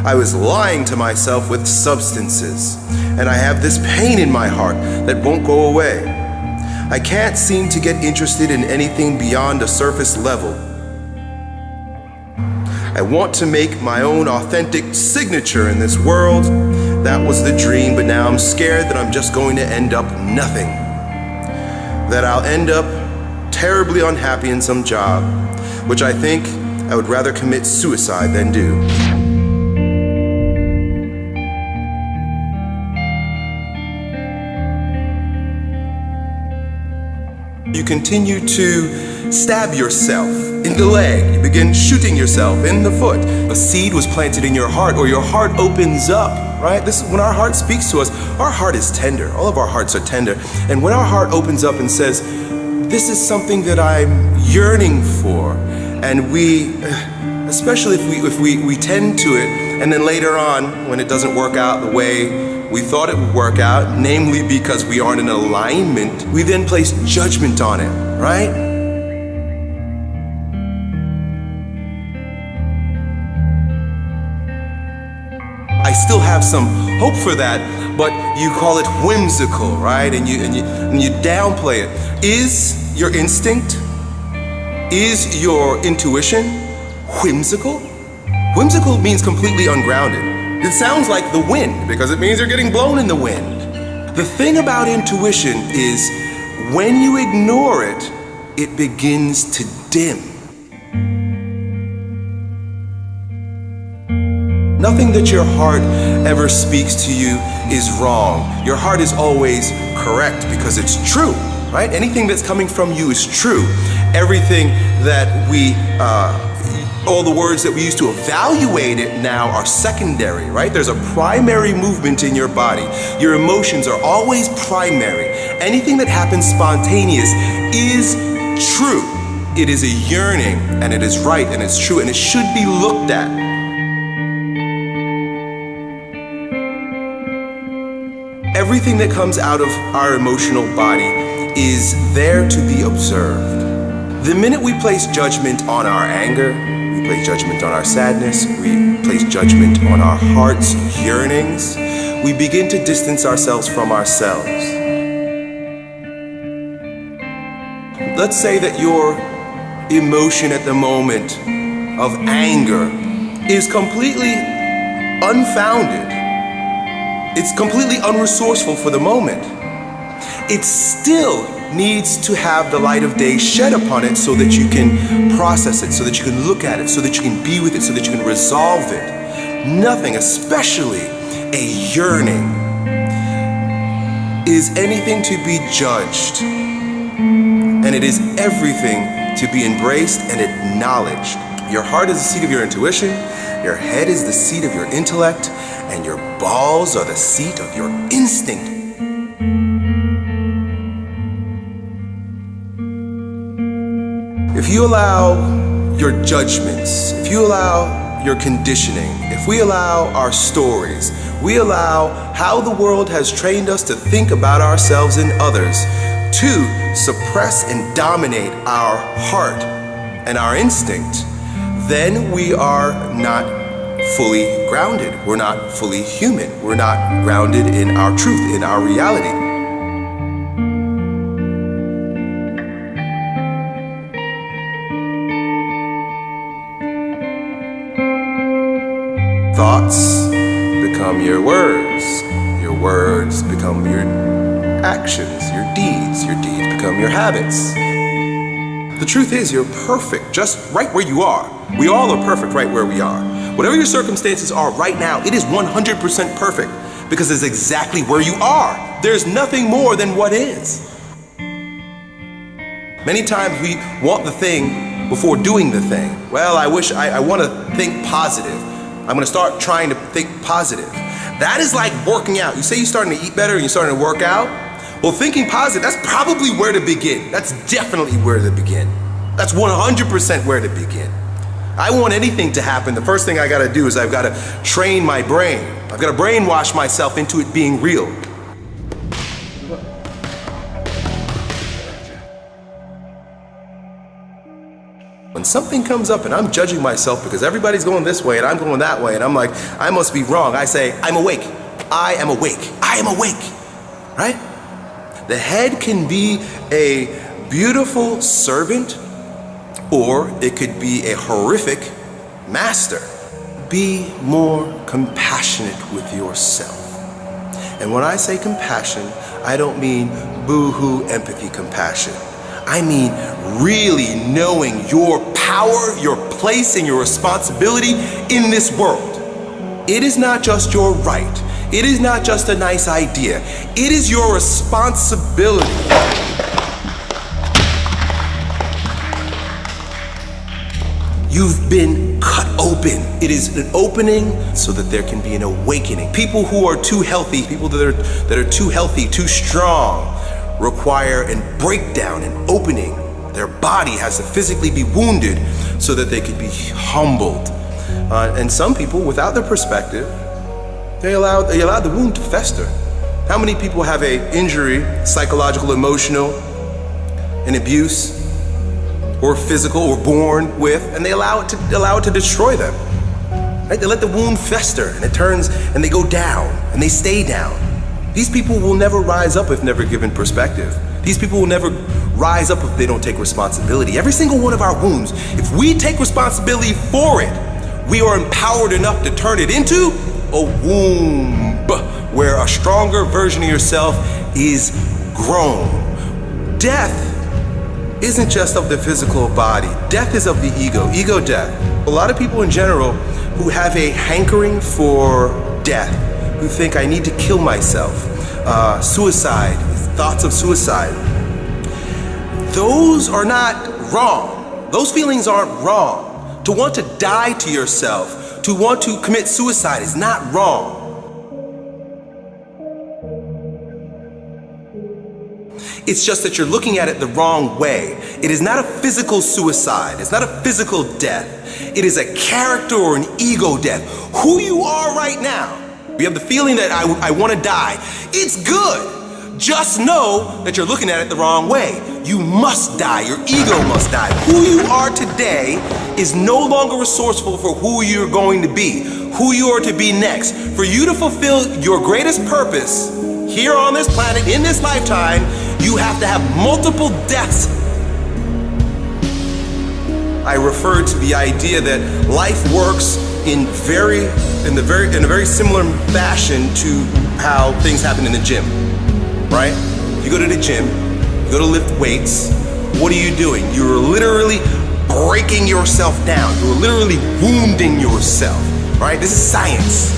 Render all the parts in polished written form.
I was lying to myself with substances, and I have this pain in my heart that won't go away. I can't seem to get interested in anything beyond a surface level. I want to make my own authentic signature in this world. That was the dream, but now I'm scared that I'm just going to end up nothing. That I'll end up terribly unhappy in some job, which I think I would rather commit suicide than do. You continue to stab yourself in the leg. You begin shooting yourself in the foot. A seed was planted in your heart, or your heart opens up, right? This is when our heart speaks to us. Our heart is tender. All of our hearts are tender. And when our heart opens up and says, this is something that I'm yearning for, and we, especially if we tend to it, and then later on, when it doesn't work out the way we thought it would work out, namely because we aren't in alignment, we then place judgment on it, right? I still have some hope for that, but you call it whimsical, right? And you downplay it. Is your instinct, is your intuition whimsical? Whimsical means completely ungrounded. It sounds like the wind because it means you're getting blown in the wind. The thing about intuition is when you ignore it, it begins to dim. Nothing that your heart ever speaks to you is wrong. Your heart is always correct because it's true, right? Anything that's coming from you is true. Everything that all the words that we use to evaluate it now are secondary, right? There's a primary movement in your body. Your emotions are always primary. Anything that happens spontaneous is true. It is a yearning, and it is right, and it's true, and it should be looked at. Everything that comes out of our emotional body is there to be observed. The minute we place judgment on our anger, we place judgment on our sadness, we place judgment on our heart's yearnings, we begin to distance ourselves from ourselves. Let's say that your emotion at the moment of anger is completely unfounded. It's completely unresourceful for the moment. It still needs to have the light of day shed upon it so that you can process it, so that you can look at it, so that you can be with it, so that you can resolve it. Nothing, especially a yearning, is anything to be judged. And it is everything to be embraced and acknowledged. Your heart is the seat of your intuition, your head is the seat of your intellect, and your balls are the seat of your instinct. If you allow your judgments, if you allow your conditioning, if we allow our stories, we allow how the world has trained us to think about ourselves and others to suppress and dominate our heart and our instinct, then we are not fully grounded. We're not fully human. We're not grounded in our truth, in our reality. Thoughts become your words become your actions, your deeds become your habits. The truth is, you're perfect just right where you are. We all are perfect right where we are. Whatever your circumstances are right now, it is 100% perfect because it's exactly where you are. There's nothing more than what is. Many times we want the thing before doing the thing. Well, I want to think positive. I'm going to start trying to think positive. That is like working out. You say you're starting to eat better and you're starting to work out. Well, thinking positive, that's probably where to begin. That's definitely where to begin. That's 100% where to begin. I want anything to happen, the first thing I got to do is I've got to train my brain. I've got to brainwash myself into it being real. And something comes up and I'm judging myself because everybody's going this way and I'm going that way, and I'm like, I must be wrong, I say, I'm awake. I am awake. I am awake. Right? The head can be a beautiful servant, or it could be a horrific master. Be more compassionate with yourself. And when I say compassion, I don't mean boo-hoo empathy compassion. I mean really knowing your power, your place, and your responsibility in this world. It is not just your right. It is not just a nice idea. It is your responsibility. You've been cut open. It is an opening so that there can be an awakening. People who are too healthy, people that are too healthy, too strong, require a breakdown, an opening. Their body has to physically be wounded so that they could be humbled. And some people, without their perspective, they allow the wound to fester. How many people have an injury, psychological, emotional, an abuse, or physical, or born with, and they allow it to destroy them? Right? They let the wound fester, and it turns, and they go down, and they stay down. These people will never rise up if never given perspective. These people will never rise up if they don't take responsibility. Every single one of our wounds, if we take responsibility for it, we are empowered enough to turn it into a womb where a stronger version of yourself is grown. Death isn't just of the physical body. Death is of the ego death. A lot of people in general who have a hankering for death, who think I need to kill myself, suicide, thoughts of suicide, those are not wrong. Those feelings aren't wrong. To want to die to yourself, to want to commit suicide is not wrong. It's just that you're looking at it the wrong way. It is not a physical suicide. It's not a physical death. It is a character or an ego death. Who you are right now. You have the feeling that I want to die. It's good. Just know that you're looking at it the wrong way. You must die. Your ego must die. Who you are today is no longer resourceful for who you're going to be, who you are to be next. For you to fulfill your greatest purpose here on this planet, in this lifetime, you have to have multiple deaths. I refer to the idea that life works in a very similar fashion to how things happen in the gym, right? You go to the gym, you go to lift weights, what are you doing? You're literally breaking yourself down. You're literally wounding yourself, right? This is science.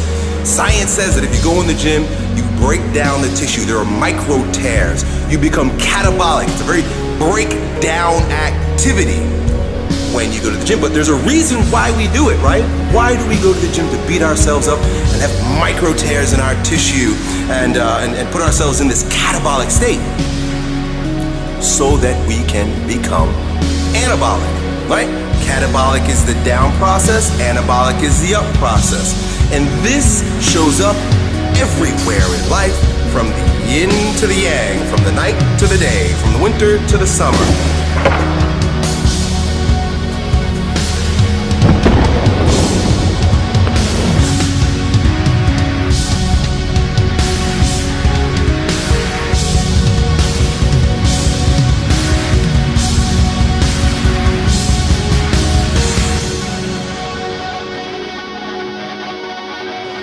Science says that if you go in the gym, you break down the tissue. There are micro tears. You become catabolic. It's a very breakdown activity when you go to the gym. But there's a reason why we do it, right? Why do we go to the gym? To beat ourselves up and have micro tears in our tissue and put ourselves in this catabolic state so that we can become anabolic, right? Catabolic is the down process, anabolic is the up process. And this shows up everywhere in life, from the yin to the yang, from the night to the day, from the winter to the summer.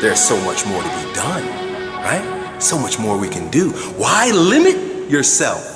There's so much more to be done, right? So much more we can do. Why limit yourself?